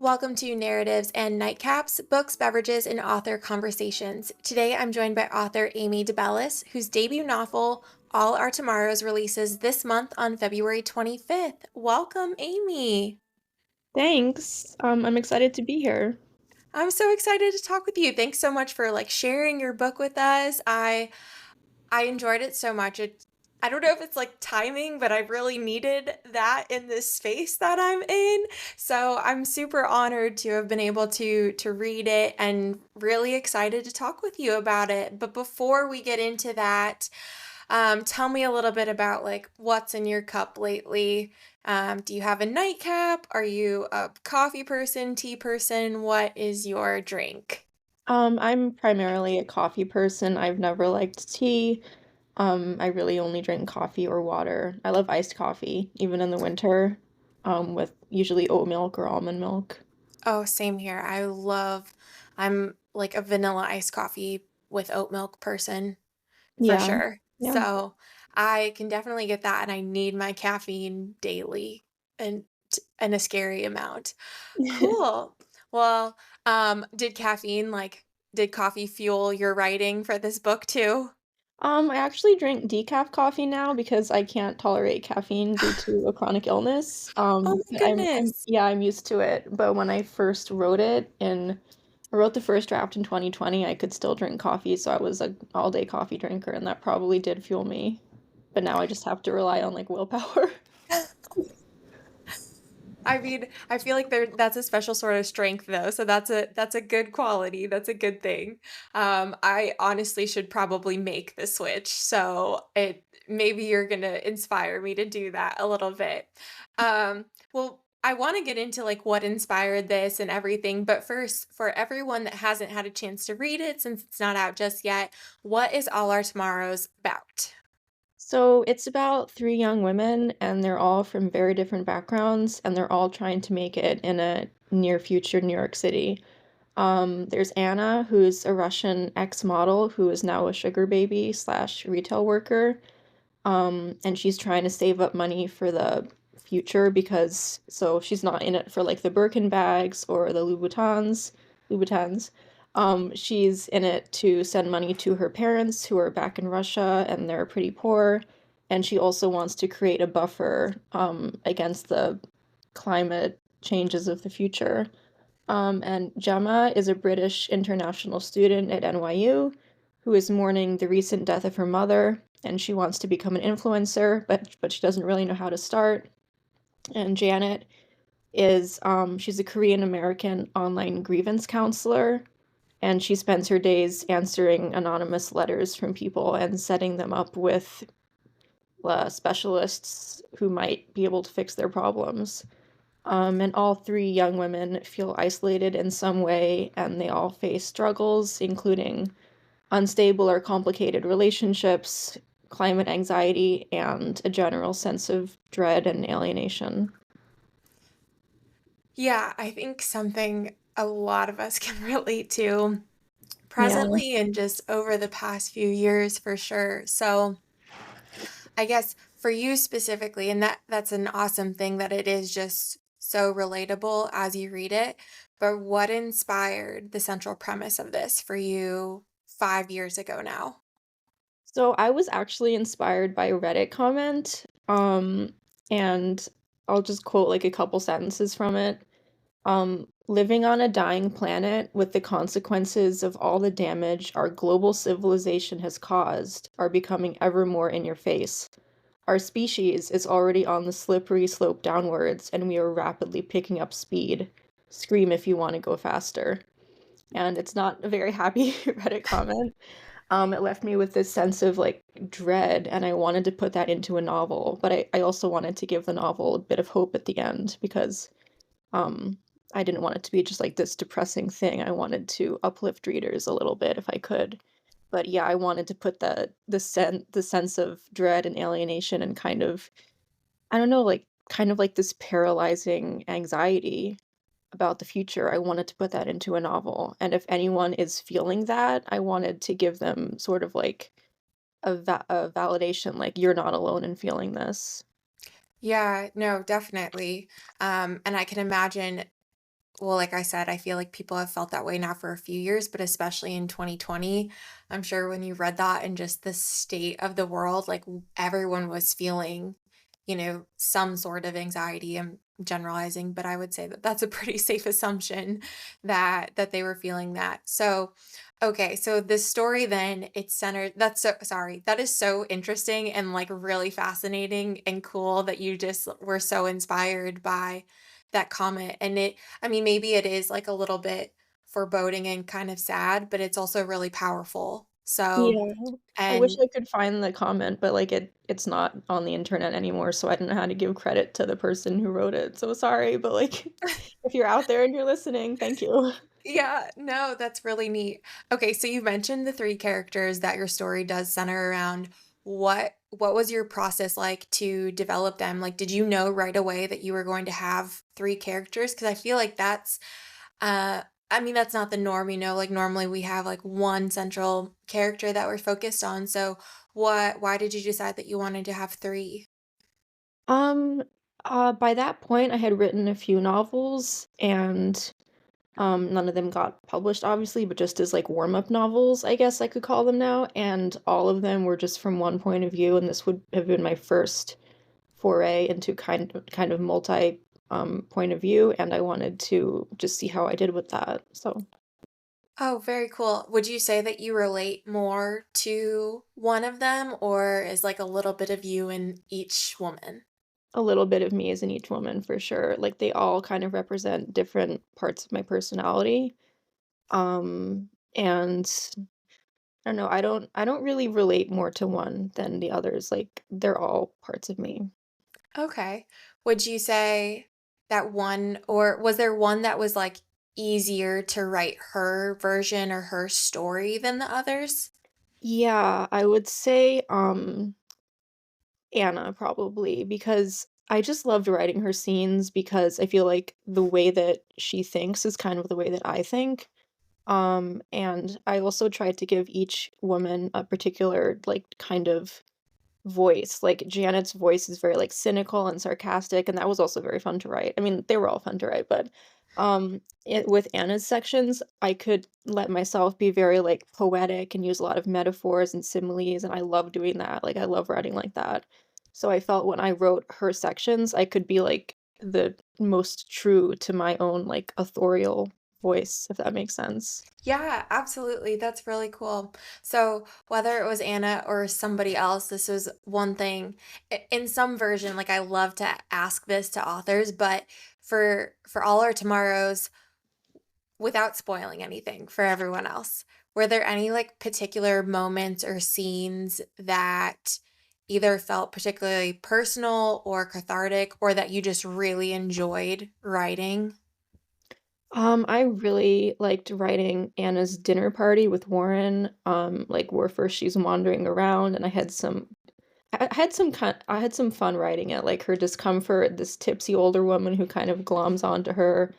Welcome to Narratives and Nightcaps, Books, Beverages, and Author Conversations. Today I'm joined by author Amy DeBellis, whose debut novel, All Our Tomorrows, releases this month on February 25th. Welcome, Amy. Thanks. I'm excited to be here. I'm so excited to talk with you. Thanks so much for sharing your book with us. I enjoyed it so much. I don't know if it's timing, but I really needed that in this space that I'm in. So I'm super honored to have been able to read it and really excited to talk with you about it. But before we get into that, tell me a little bit about what's in your cup lately. Do you have a nightcap? Are you a coffee person, tea person? What is your drink? I'm primarily a coffee person. I've never liked tea. I really only drink coffee or water. I love iced coffee, even in the winter, with usually oat milk or almond milk. Oh, same here. I'm like a vanilla iced coffee with oat milk person for Yeah. sure. Yeah. So I can definitely get that, and I need my caffeine daily and in a scary amount. Cool. Well, did coffee fuel your writing for this book too? I actually drink decaf coffee now because I can't tolerate caffeine due to a chronic illness. Oh my But goodness. yeah, I'm used to it. But when I first wrote I wrote the first draft in 2020, I could still drink coffee, so I was an all-day coffee drinker, and that probably did fuel me. But now I just have to rely on like willpower. I mean, I feel like that's a special sort of strength though. So that's a good quality. That's a good thing. I honestly should probably make the switch. So it maybe you're gonna inspire me to do that a little bit. Well, I want to get into what inspired this and everything, but first, for everyone that hasn't had a chance to read it since it's not out just yet, what is All Our Tomorrows about? So it's about three young women, and they're all from very different backgrounds, and they're all trying to make it in a near future New York City. There's Anna, who's a Russian ex-model who is now a sugar baby slash retail worker. And she's trying to save up money for the future because so she's not in it for like the Birkin bags or the Louboutins. She's in it to send money to her parents who are back in Russia and they're pretty poor. And she also wants to create a buffer against the climate changes of the future. And Gemma is a British international student at NYU who is mourning the recent death of her mother, and she wants to become an influencer, but she doesn't really know how to start. And Janet is she's a Korean American online grievance counselor, and she spends her days answering anonymous letters from people and setting them up with specialists who might be able to fix their problems. And all three young women feel isolated in some way, and they all face struggles, including unstable or complicated relationships, climate anxiety, and a general sense of dread and alienation. Yeah, I think something a lot of us can relate to Yeah. presently and just over the past few years for sure. So, I guess for you specifically, and that's an awesome thing that it is just so relatable as you read it. But what inspired the central premise of this for you 5 years ago now? So I was actually inspired by a Reddit comment, and I'll just quote like a couple sentences from it. Living on a dying planet with the consequences of all the damage our global civilization has caused are becoming ever more in your face. Our species is already on the slippery slope downwards, and we are rapidly picking up speed. Scream if you want to go faster. And it's not a very happy Reddit comment. It left me with this sense of like dread, and I wanted to put that into a novel, but I also wanted to give the novel a bit of hope at the end because um, I didn't want it to be just like this depressing thing. I wanted to uplift readers a little bit if I could. But yeah, I wanted to put the sense of dread and alienation and kind of I don't know, like kind of like this paralyzing anxiety about the future. I wanted to put that into a novel. And if anyone is feeling that, I wanted to give them sort of like a validation, like you're not alone in feeling this. Yeah, no, definitely. And I can imagine well, like I said, I feel like people have felt that way now for a few years, but especially in 2020, I'm sure when you read that and just the state of the world, like everyone was feeling, some sort of anxiety. I'm generalizing, but I would say that that's a pretty safe assumption that they were feeling that. So, okay, so this story then it's centered that's so sorry. That is so interesting and like really fascinating and cool that you just were so inspired by that comment. And I mean, maybe it is like a little bit foreboding and kind of sad, but it's also really powerful. So, Yeah. I wish and I could find the comment, but, like, it's not on the internet anymore, so I don't know how to give credit to the person who wrote it, so sorry, but, like, if you're out there and you're listening, thank you. yeah, no, that's really neat. Okay, so you mentioned the three characters that your story does center around. What was your process like to develop them? Like, did you know right away that you were going to have three characters? Because I feel like uh, I mean, that's not the norm, like normally we have like one central character that we're focused on. So why did you decide that you wanted to have three? Um, by that point, I had written a few novels, and, none of them got published, obviously, but just as, like, warm-up novels, I guess I could call them now, and all of them were just from one point of view, and this would have been my first foray into kind of multi, point of view, and I wanted to just see how I did with that, so Oh, very cool. Would you say that you relate more to one of them or is like a little bit of you in each woman? a little bit of me is in each woman for sure, like, they all kind of represent different parts of my personality, and I don't know, I don't really relate more to one than the others, like, they're all parts of me. Okay. Would you say that one, or was there one that was like easier to write her version or her story than the others? Yeah, I would say, Anna probably, because I just loved writing her scenes because I feel like the way that she thinks is kind of the way that I think. And I also tried to give each woman a particular, like, kind of voice. Like, Janet's voice is very, like, cynical and sarcastic, and that was also very fun to write. I mean, they were all fun to write, but, with Anna's sections, I could let myself be very, like, poetic and use a lot of metaphors and similes, and I love doing that. Like, I love writing like that. So I felt when I wrote her sections, I could be, like, the most true to my own, like, authorial voice, if that makes sense. Yeah, absolutely. That's really cool. So, whether it was Anna or somebody else, this was one thing in some version, like I love to ask this to authors, but for all our tomorrows, without spoiling anything for everyone else, were there any like particular moments or scenes that either felt particularly personal or cathartic or that you just really enjoyed writing? I really liked writing Anna's dinner party with Warren, like, where first she's wandering around, and I had some fun writing it, like, her discomfort, this tipsy older woman who kind of gloms onto her,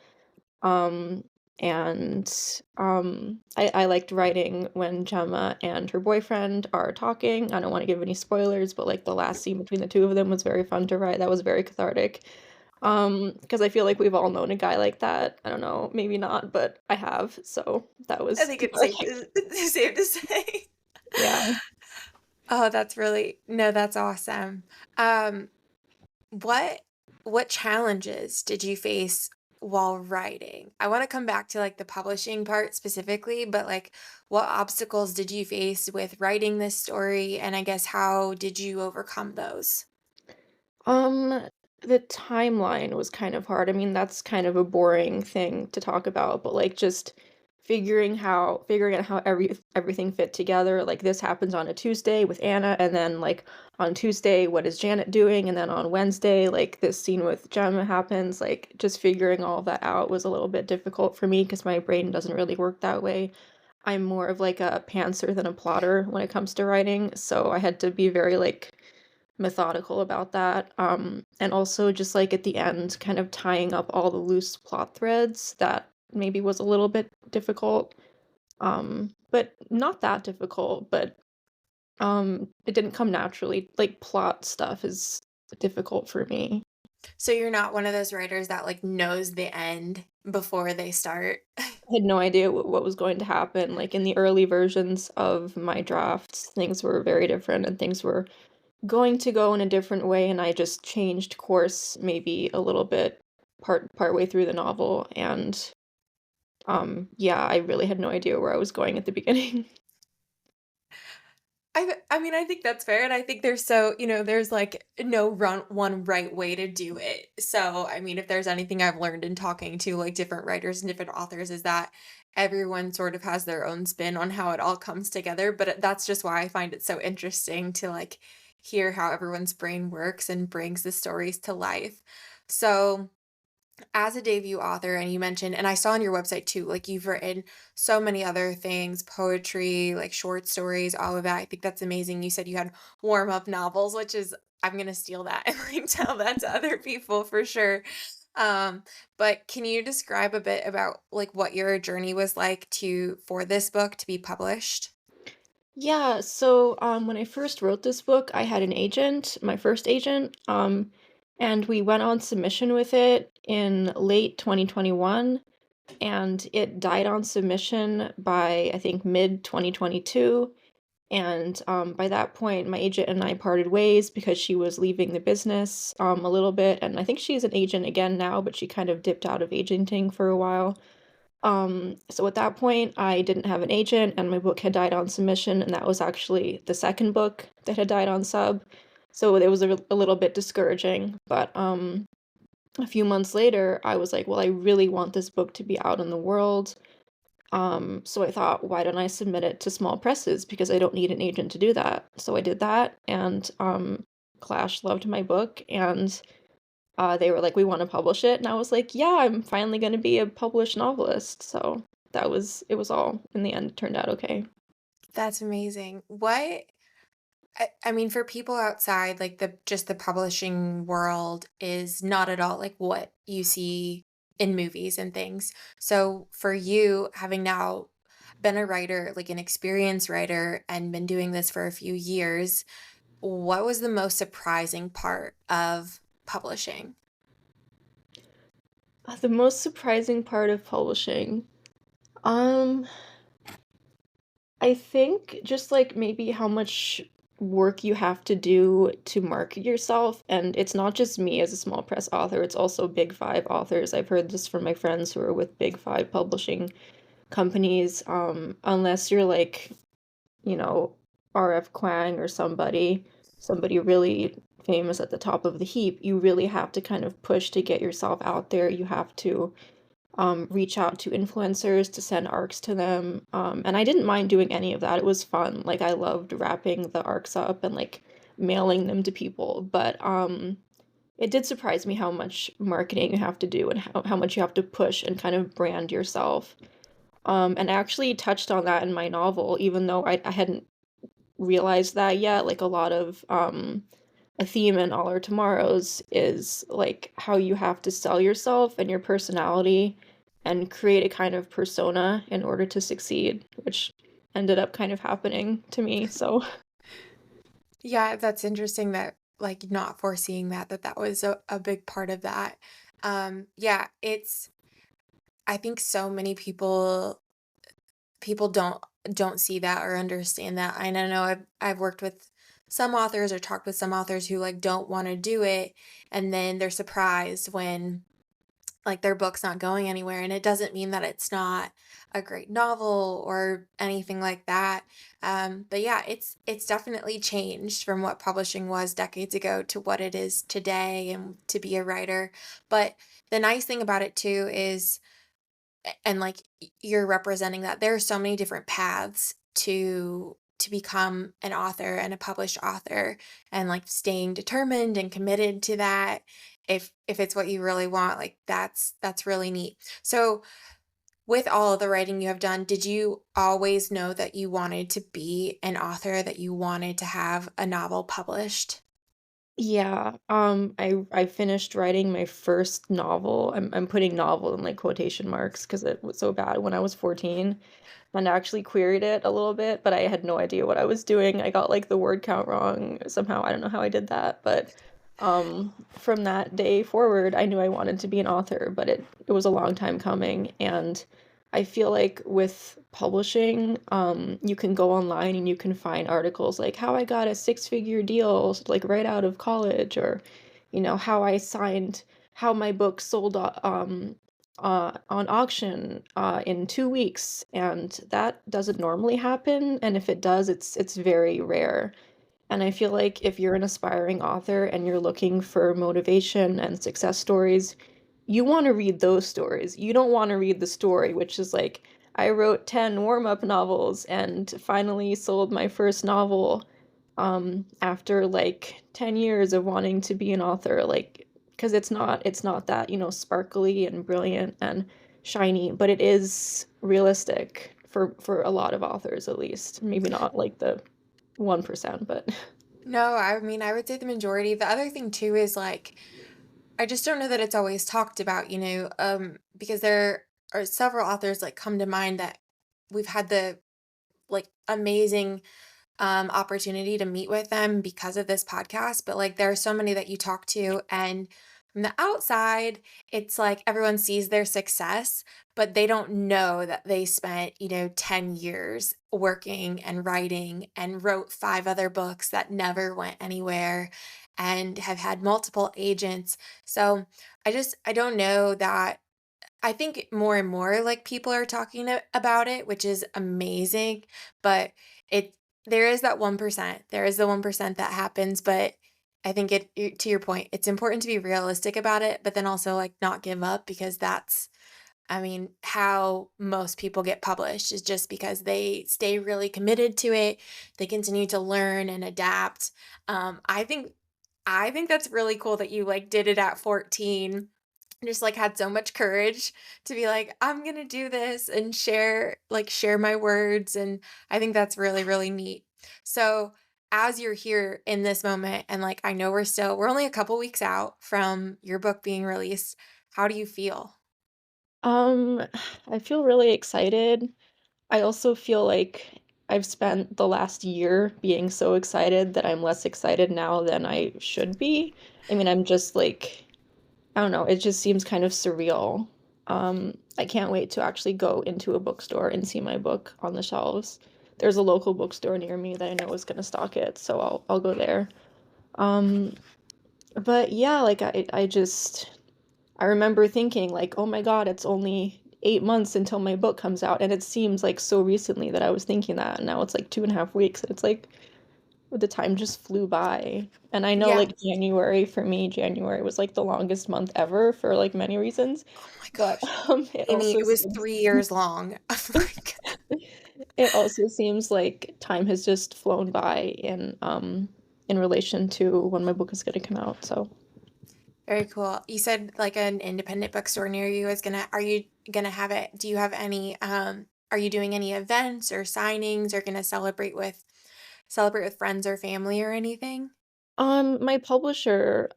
um, and, I liked writing when Gemma and her boyfriend are talking. I don't wanna give any spoilers, but, like, the last scene between the 2 of them was very fun to write, that was very cathartic. Because I feel like we've all known a guy like that. I don't know, maybe not, but I have, so that I was think it's safe cathartic. to safe to say. Yeah. Oh, that's really no, that's awesome. Um, what what challenges did you face while writing? I want to come back to like the publishing part specifically, but like what obstacles did you face with writing this story and I guess how did you overcome those? Um, the timeline was kind of hard. I mean, that's kind of a boring thing to talk about, but, like, just figuring out how everything fit together, like, this happens on a Tuesday with Anna, and then, like, on Tuesday, what is Janet doing? And then on Wednesday, like, this scene with Gemma happens, like, just figuring all of that out was a little bit difficult for me because my brain doesn't really work that way. I'm more of, like, a pantser than a plotter when it comes to writing, so I had to be very, like, methodical about that, and also just, like, at the end, kind of tying up all the loose plot threads that maybe was a little bit difficult, but not that difficult, but, it didn't come naturally, like, plot stuff is difficult for me. So you're not one of those writers that like knows the end before they start. I had no idea what was going to happen. Like in the early versions of my drafts, things were very different and things were going to go in a different way, and I just changed course maybe a little bit partway through the novel, and yeah, I really had no idea where I was going at the beginning. I mean, I think that's fair, and I think there's so there's like no one right way to do it. So, I mean, if there's anything I've learned in talking to like different writers and different authors is that everyone sort of has their own spin on how it all comes together, but that's just why I find it so interesting to like hear how everyone's brain works and brings the stories to life. So, as a debut author, and you mentioned, and I saw on your website too, like you've written so many other things, poetry, like short stories, all of that. I think that's amazing. You said you had warm up novels, which is, I'm gonna steal that and like tell that to other people for sure. Um, but can you describe a bit about like what your journey was like to for this book to be published? Yeah, so when I first wrote this book, I had an agent, my first agent, and we went on submission with it in late 2021, and it died on submission by I think mid 2022. And by that point, my agent and I parted ways because she was leaving the business a little bit, and I think she's an agent again now, but she kind of dipped out of agenting for a while. So at that point, I didn't have an agent, and my book had died on submission, and that was actually the second book that had died on sub. So it was a little bit discouraging. But a few months later, I was like, well, I really want this book to be out in the world. So I thought, why don't I submit it to small presses because I don't need an agent to do that. So I did that, and Clash loved my book, and they were like, "We want to publish it," and I was like, "Yeah, I'm finally going to be a published novelist." So that was it. Was all in the end turned out okay. That's amazing. I mean, for people outside, like the publishing world is not at all like what you see in movies and things. So for you, having now been a writer, like an experienced writer, and been doing this for a few years, what was the most surprising part of publishing? The most surprising part of publishing, um, I think just like maybe how much work you have to do to market yourself. And it's not just me as a small press author, it's also Big Five authors. I've heard this from my friends who are with Big Five publishing companies. Unless you're like, you know, RF Kuang or somebody really famous at the top of the heap, you really have to kind of push to get yourself out there. You have to reach out to influencers to send arcs to them. And I didn't mind doing any of that. It was fun. Like I loved wrapping the arcs up and like mailing them to people. But it did surprise me how much marketing you have to do and how much you have to push and kind of brand yourself. And I actually touched on that in my novel, even though I hadn't realized that yet. Like a lot of a theme in All Our Tomorrows is like how you have to sell yourself and your personality and create a kind of persona in order to succeed, which ended up kind of happening to me. So Yeah, that's interesting that like not foreseeing that was a big part of that. Yeah, I think so many people don't see that or understand that. And I know I've worked with some authors or talked with some authors who like don't want to do it, and then they're surprised when like their book's not going anywhere, and it doesn't mean that it's not a great novel or anything like that. But yeah, it's definitely changed from what publishing was decades ago to what it is today and to be a writer. But the nice thing about it too is and like you're representing that there are so many different paths to become an author and a published author, and like staying determined and committed to that if it's what you really want, like that's really neat. So with all of the writing you have done, did you always know that you wanted to be an author, that you wanted to have a novel published? yeah, I finished writing my first novel. I'm putting novel in like quotation marks because it was so bad when I was 14 and I actually queried it a little bit, but I had no idea what I was doing. I got like the word count wrong somehow. I don't know how I did that, but From that day forward, I knew I wanted to be an author, but it was a long time coming. And I feel like with publishing, you can go online and you can find articles like how I got a six-figure deal, like right out of college, or, how I signed, how my book sold on auction in 2 weeks, and that doesn't normally happen. And if it does, it's very rare. And I feel like if you're an aspiring author and you're looking for motivation and success stories, you want to read those stories. You don't want to read the story, which is like, I wrote 10 warm-up novels and finally sold my first novel after like 10 years of wanting to be an author. Like, because it's not that, sparkly and brilliant and shiny, but it is realistic for a lot of authors at least. Maybe not like the 1%, but No, I mean, I would say the majority. The other thing too is like, I just don't know that it's always talked about, because there are several authors like come to mind that we've had the like amazing opportunity to meet with them because of this podcast. But like, there are so many that you talk to, and from the outside, it's like everyone sees their success, but they don't know that they spent, 10 years working and writing and wrote five other books that never went anywhere and have had multiple agents. So I don't know that I think more and more like people are talking about it, which is amazing, but it there is that 1%. There is the 1% that happens, but I think to your point, it's important to be realistic about it, but then also like not give up because that's I mean, how most people get published is just because they stay really committed to it. They continue to learn and adapt. I think that's really cool that you like did it at 14, just like had so much courage to be like, I'm gonna do this and share my words. And I think that's really, really neat. So as you're here in this moment, and like I know we're only a couple weeks out from your book being released. How do you feel? um, I feel really excited. I also feel like I've spent the last year being so excited that I'm less excited now than I should be. I mean, I'm just like, I don't know, it just seems kind of surreal. I can't wait to actually go into a bookstore and see my book on the shelves. There's a local bookstore near me that I know is gonna stock it, so I'll go there. Um, but yeah, like I remember thinking like, oh my God, it's only 8 months until my book comes out, and it seems like so recently that I was thinking that, and now it's like 2.5 weeks, and it's like the time just flew by. And I know Yeah. like January for me, January was like the longest month ever for like many reasons, Oh my but gosh. it Amy, also it was seems 3 years long. Like, it also seems like time has just flown by in relation to when my book is going to come out. So very cool. You said like an independent bookstore near you is are you gonna have it? Do you have are you doing any events or signings or gonna celebrate with friends or family or anything? my publisher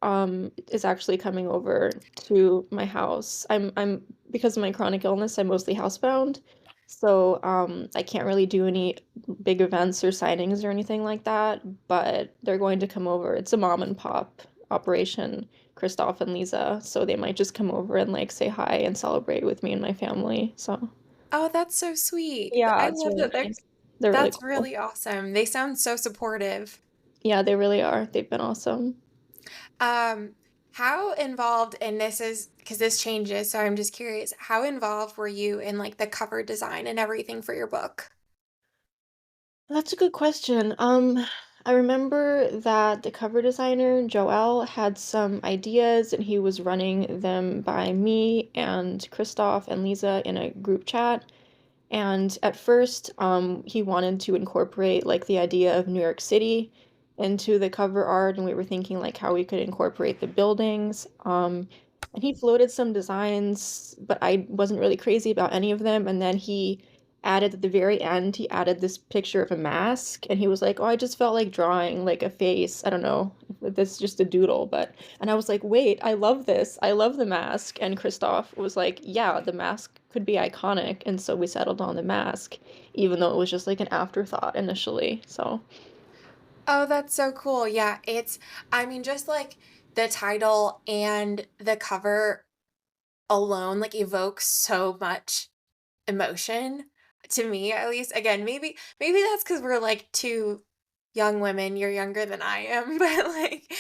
is actually coming over to my house. I'm because of my chronic illness, I'm mostly housebound. So I can't really do any big events or signings or anything like that, but they're going to come over. It's a mom and pop operation, Christoph and Lisa, so they might just come over and like say hi and celebrate with me and my family. So Oh, that's so sweet. I yeah, it's love really that nice. They're really that's cool. really awesome. They sound so supportive. Yeah, they really are. They've been awesome. Um, how involved, and this is because this changes, so I'm just curious, how involved were you in like the cover design and everything for your book? That's a good question. I remember that the cover designer, Joel, had some ideas and he was running them by me and Christoph and Lisa in a group chat. And at first, he wanted to incorporate like the idea of New York City into the cover art, and we were thinking like how we could incorporate the buildings. And he floated some designs, but I wasn't really crazy about any of them. And then he added at the very end, he added this picture of a mask, and he was like, "Oh, I just felt like drawing like a face. I don't know, this is just a doodle, but." And I was like, "Wait, I love this. I love the mask." And Christoph was like, "Yeah, the mask could be iconic." And so we settled on the mask, even though it was just like an afterthought initially. So, Oh, that's so cool. Yeah, I mean, just like the title and the cover alone, like, evokes so much emotion, to me at least. Again, maybe that's because 'cause we're, like, 2 young women. You're younger than I am, but, like,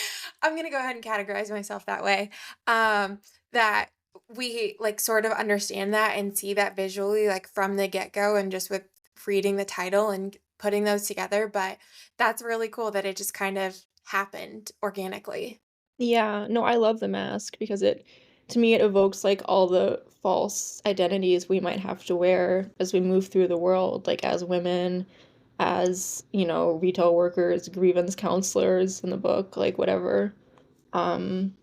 I'm gonna go ahead and categorize myself that way, that we, like, sort of understand that and see that visually, like, from the get-go and just with reading the title and putting those together, but that's really cool that it just kind of happened organically. Yeah, no, I love The Mask because it to me, it evokes, like, all the false identities we might have to wear as we move through the world, like, as women, as, retail workers, grievance counselors in the book, like, whatever. Um,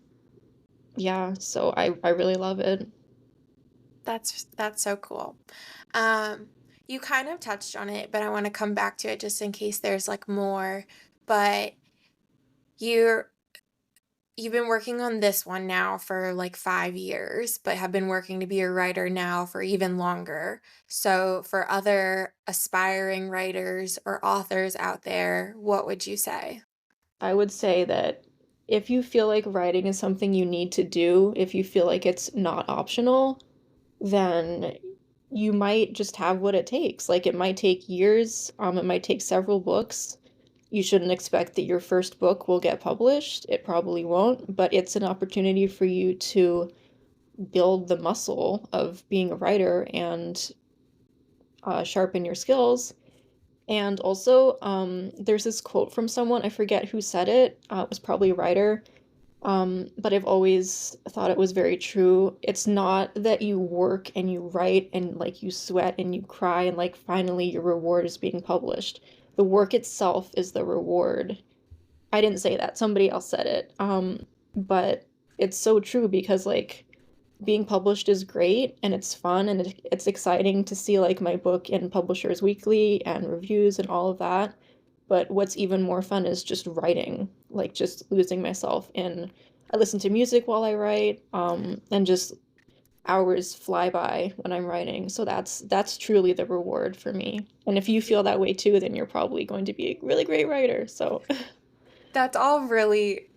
yeah, so I really love it. That's so cool. Um, you kind of touched on it, but I wanna come back to it just in case there's, like, more, but you're you've been working on this one now for, like, 5 years, but have been working to be a writer now for even longer. So, for other aspiring writers or authors out there, what would you say? I would say that if you feel like writing is something you need to do, if you feel like it's not optional, then you might just have what it takes. Like it might take years, it might take several books. You shouldn't expect that your first book will get published. It probably won't, but it's an opportunity for you to build the muscle of being a writer and sharpen your skills. And also, there's this quote from someone, I forget who said it. It was probably a writer, but I've always thought it was very true. It's not that you work and you write and like you sweat and you cry and like finally your reward is being published. The work itself is the reward. I didn't say that, somebody else said it. But it's so true because like being published is great and it's fun and it's exciting to see like my book in Publishers Weekly and reviews and all of that. But what's even more fun is just writing, like just losing myself in. I listen to music while I write, and just hours fly by when I'm writing. So that's truly the reward for me. And if you feel that way too, then you're probably going to be a really great writer. So That's all really,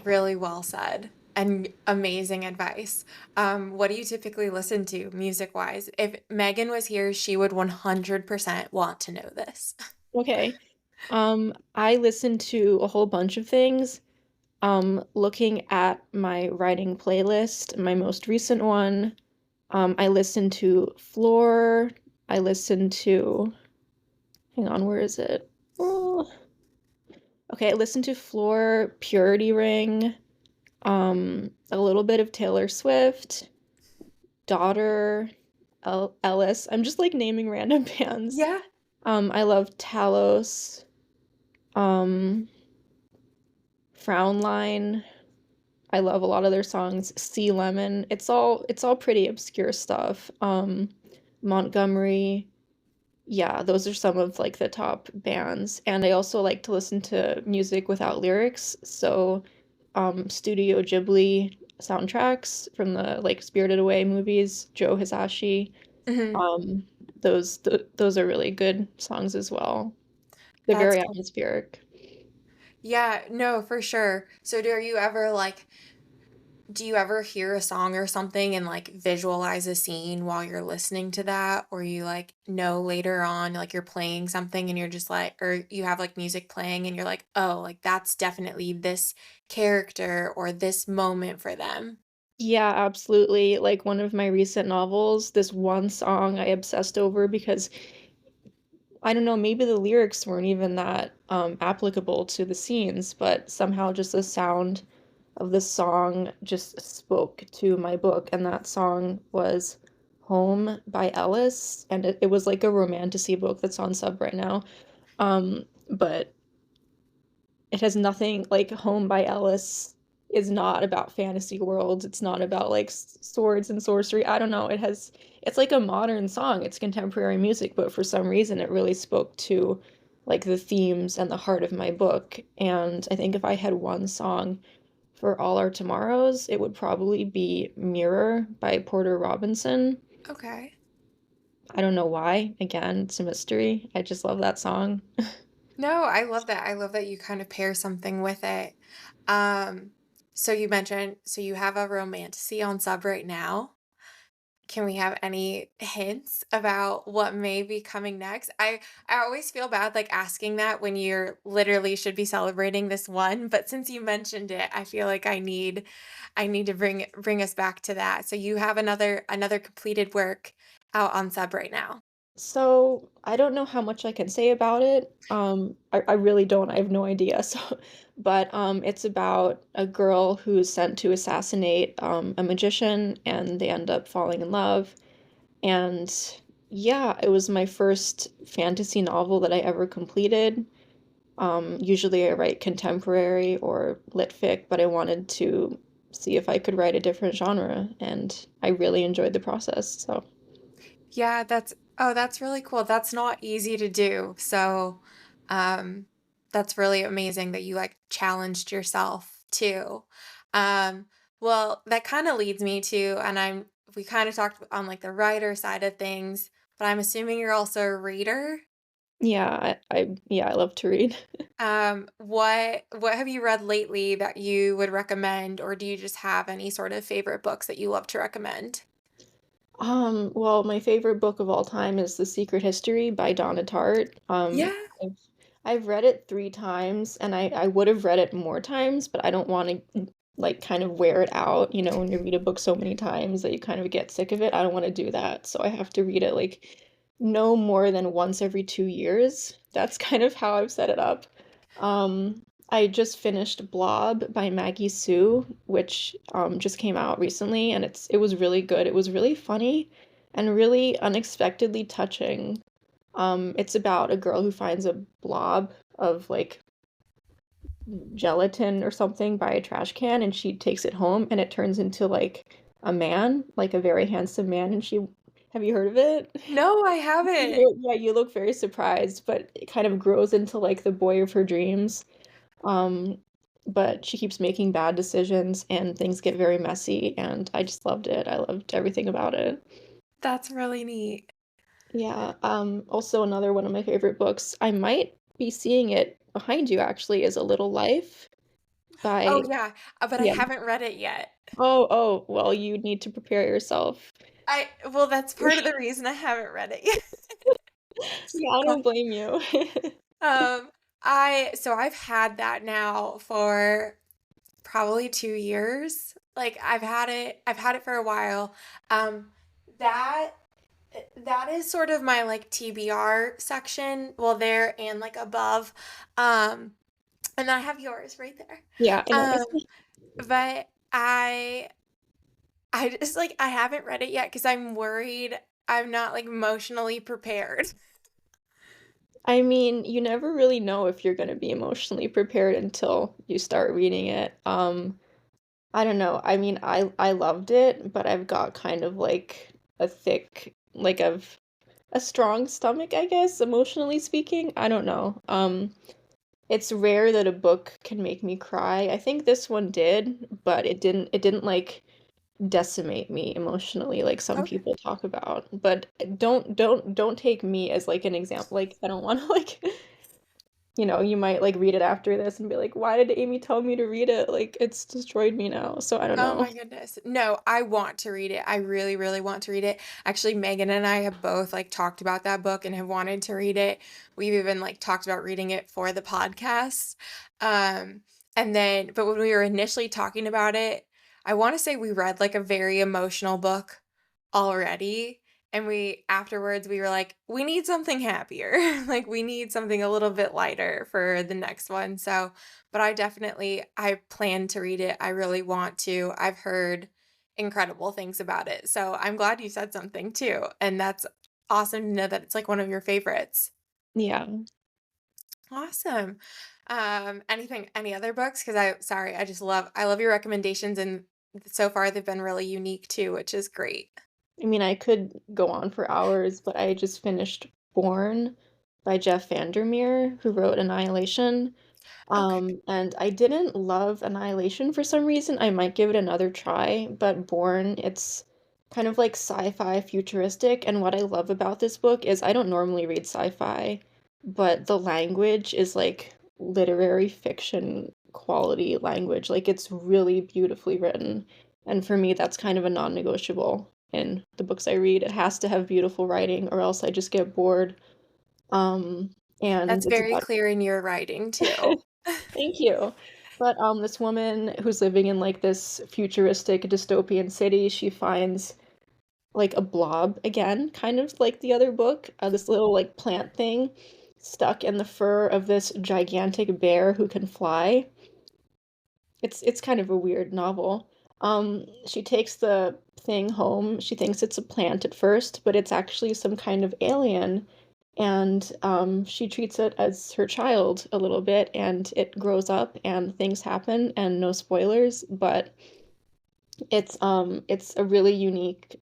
really well said and amazing advice. What do you typically listen to music-wise? If Megan was here, she would 100% want to know this. okay. I listen to a whole bunch of things. Looking at my writing playlist, my most recent one, I listened to Floor. I listened to, hang on, where is it? Oh, okay, I listened to Floor, Purity Ring, a little bit of Taylor Swift, Daughter, Ellis. I'm just like naming random bands. Yeah. I love Talos, um, Frownline. I love a lot of their songs. Sea Lemon. It's all pretty obscure stuff. Montgomery. Yeah, those are some of like the top bands. And I also like to listen to music without lyrics. So, Studio Ghibli soundtracks from the like Spirited Away movies, Joe Hisashi. Mhm. Um, those are really good songs as well. They're That's very atmospheric. Yeah, no, for sure. So do you ever hear a song or something and like visualize a scene while you're listening to that? Or you like know later on, like you're playing something and you're just like, or you have like music playing and you're like, oh, like that's definitely this character or this moment for them. Yeah, absolutely. Like one of my recent novels, this one song I obsessed over because I don't know, maybe the lyrics weren't even that applicable to the scenes, but somehow just the sound of the song just spoke to my book. And that song was Home by Ellis. And it was like a romantasy book that's on sub right now. But it has nothing like Home by Ellis is not about fantasy worlds. It's not about like swords and sorcery. I don't know. It's like a modern song. It's contemporary music, but for some reason it really spoke to like the themes and the heart of my book. And I think if I had one song for all our tomorrows, it would probably be Mirror by Porter Robinson. Okay. I don't know why. Again, it's a mystery. I just love that song. No, I love that. I love that you kind of pair something with it. Um, So you mentioned so you have a romantasy on sub right now. Can we have any hints about what may be coming next? I always feel bad like asking that when you're literally should be celebrating this one, but since you mentioned it, I feel like I need to bring us back to that. So you have another completed work out on sub right now. So I don't know how much I can say about it. I really don't. I have no idea. So, but it's about a girl who's sent to assassinate a magician, and they end up falling in love. And yeah, it was my first fantasy novel that I ever completed. Usually I write contemporary or lit fic, but I wanted to see if I could write a different genre, and I really enjoyed the process. So Yeah, that's really cool. That's not easy to do. So, um, that's really amazing that you like challenged yourself too. Um, well, that kind of leads me to, and we kind of talked on like the writer side of things, but I'm assuming you're also a reader. yeah, yeah, I love to read. What have you read lately that you would recommend, or do you just have any sort of favorite books that you love to recommend? Well, my favorite book of all time is The Secret History by Donna Tartt. Yeah. I've read it 3 times, and I would have read it more times, but I don't want to like kind of wear it out, when you read a book so many times that you kind of get sick of it. I don't want to do that. So I have to read it like no more than once every 2 years. That's kind of how I've set it up. I just finished Blob by Maggie Sue, which just came out recently, and it was really good. It was really funny and really unexpectedly touching. It's about a girl who finds a blob of like gelatin or something by a trash can, and she takes it home, and it turns into like a man, like a very handsome man, and she have you heard of it? No, I haven't. Yeah, you look very surprised, but it kind of grows into like the boy of her dreams. Um, but she keeps making bad decisions and things get very messy, and I just loved it. I loved everything about it. That's really neat. Yeah, also another one of my favorite books, I might be seeing it behind you actually, is A Little Life Oh, by, yeah, but I yeah. haven't read it yet. Oh, well, you need to prepare yourself. Well, that's part of the reason I haven't read it yet. Yeah, I don't blame you. Um, I've had that now for probably 2 years. Like, I've had it for a while. Um, that that is sort of my, like, TBR section, well, there and, like, above. Um, and I have yours right there. Yeah, I Um, noticed. but I just, like, I haven't read it yet because 'cause I'm worried I'm not, like, emotionally prepared. I mean, you never really know if you're gonna be emotionally prepared until you start reading it. I don't know. I mean, I loved it, but I've got kind of like a thick, like a strong stomach, I guess, emotionally speaking. I don't know. It's rare that a book can make me cry. I think this one did, but it didn't like decimate me emotionally like some Okay. people talk about. But don't take me as like an example. Like I don't want to like you might like read it after this and be like, why did Amy tell me to read it? Like it's destroyed me now. So I don't Oh know. my goodness. No, I want to read it. I really, really want to read it. Actually, Megan and I have both like talked about that book and have wanted to read it. We've even like talked about reading it for the podcast. But when we were initially talking about it, I want to say we read like a very emotional book already. And afterwards, we were like, we need something happier. Like, we need something a little bit lighter for the next one. So, but I plan to read it. I really want to. I've heard incredible things about it. So I'm glad you said something too. And that's awesome to know that it's like one of your favorites. Yeah. Awesome. Any other books? Because I love your recommendations and so far they've been really unique too, which is great. I mean, I could go on for hours, but I just finished Born by Jeff Vandermeer, who wrote Annihilation. Okay. And I didn't love Annihilation for some reason. I might give it another try, but Born, it's kind of like sci-fi futuristic, and what I love about this book is I don't normally read sci-fi, but the language is like literary fiction quality language. Like it's really beautifully written. And for me, that's kind of a non-negotiable in the books I read. It has to have beautiful writing or else I just get bored. Um, That's and it's very about clear in your writing too. thank you. But this woman who's living in like this futuristic dystopian city, she finds like a blob again, kind of like the other book, this little like plant thing stuck in the fur of this gigantic bear who can fly. It's kind of a weird novel. She takes the thing home. She thinks it's a plant at first, but it's actually some kind of alien. And she treats it as her child a little bit, and it grows up and things happen, and no spoilers, but it's a really unique,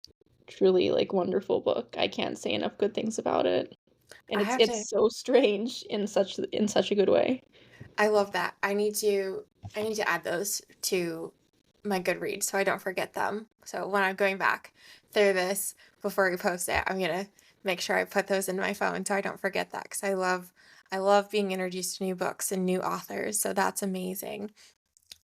truly like wonderful book. I can't say enough good things about it. And I it's have to it's so strange in such a good way. I love that. I need to add those to my Goodreads so I don't forget them. So when I'm going back through this before we post it, I'm gonna make sure I put those into my phone so I don't forget that because I love being introduced to new books and new authors. So that's amazing.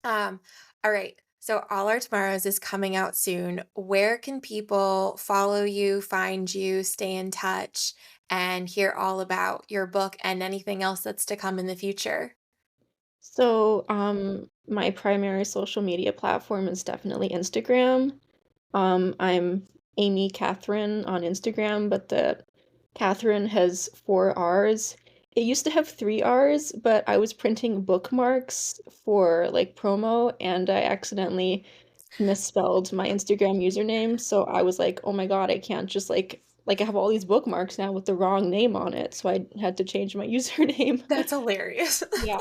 All right. So All Our Tomorrows is coming out soon. Where can people follow you, find you, stay in touch, and hear all about your book and anything else that's to come in the future? So, my primary social media platform is definitely Instagram. I'm Amy Catherine on Instagram, but the Catherine has four R's. It used to have three R's, but I was printing bookmarks for like promo and I accidentally misspelled my Instagram username. So I was like, oh my God, I can't just like I have all these bookmarks now with the wrong name on it. So I had to change my username. That's hilarious. Yeah.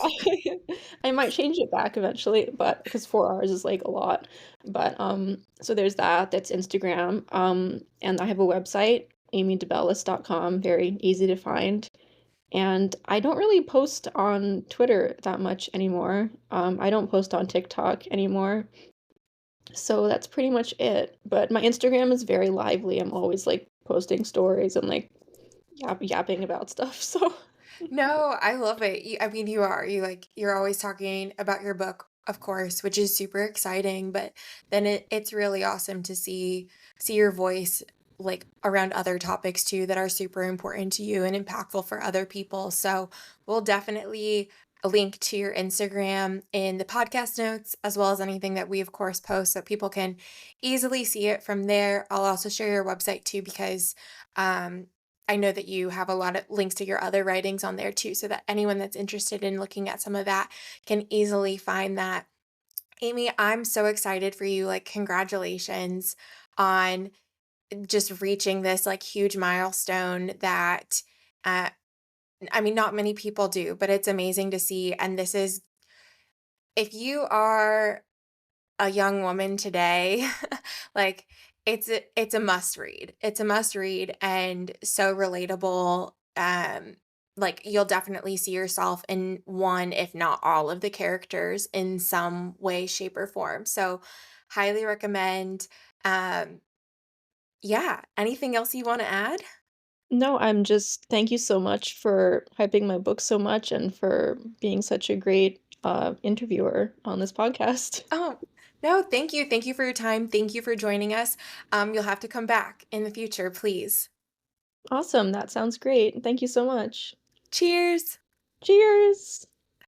I might change it back eventually, but because 4 hours is like a lot. But so there's that. That's Instagram. And I have a website, amydebellis.com, very easy to find. And I don't really post on Twitter that much anymore. I don't post on TikTok anymore. So that's pretty much it. But my Instagram is very lively. I'm always like posting stories and like yapping about stuff. So No, I love it. I mean, you are. You're always talking about your book, of course, which is super exciting, but then it's really awesome to see your voice like around other topics too that are super important to you and impactful for other people. So, we'll definitely link to your Instagram in the podcast notes as well as anything that we of course post so people can easily see it from there. I'll also share your website too because um I know that you have a lot of links to your other writings on there too, so that anyone that's interested in looking at some of that can easily find that. Amy, I'm so excited for you. Like, congratulations on just reaching this like huge milestone that uh I mean not many people do, but it's amazing to see. And this is if you are a young woman today, like it's a must read. It's a must read and so relatable. Like you'll definitely see yourself in one, if not all of the characters in some way, shape, or form. So highly recommend. Um, yeah. Anything else you want to add? no, I'm just thank you so much for hyping my book so much and for being such a great interviewer on this podcast. Oh, no, thank you. Thank you for your time. Thank you for joining us. You'll have to come back in the future, please. Awesome, that sounds great. Thank you so much. Cheers. Cheers.